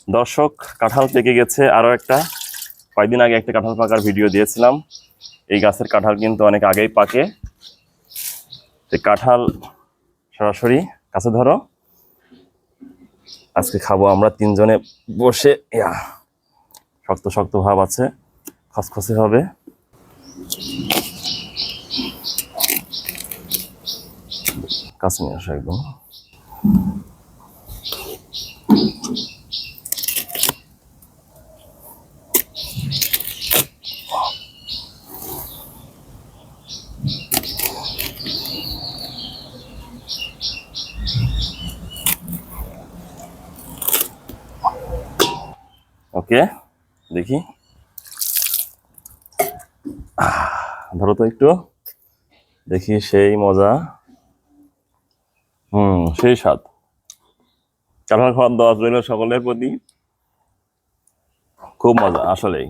দর্শক, কাঁঠাল পেকে গেছে। আরও একটা কয়েকদিন আগে একটা কাঁঠাল পাকার ভিডিও দিয়েছিলাম। এই গাছের কাঁঠাল কিন্তু অনেক আগেই পাকে। কাঁঠাল সরাসরি কাছে ধরো, আজকে খাবো আমরা তিনজনে বসে। শক্ত শক্ত ভাব আছে, খসখসে হবে। কাছে নিয়ে আসো একদম। ওকে, দেখি, ধরো তো একটু দেখি। সেই মজা, সেই স্বাদ। কাঁঠাল খাওয়ার দাওয়াত রইল সকলের প্রতি। খুব মজা আসলেই।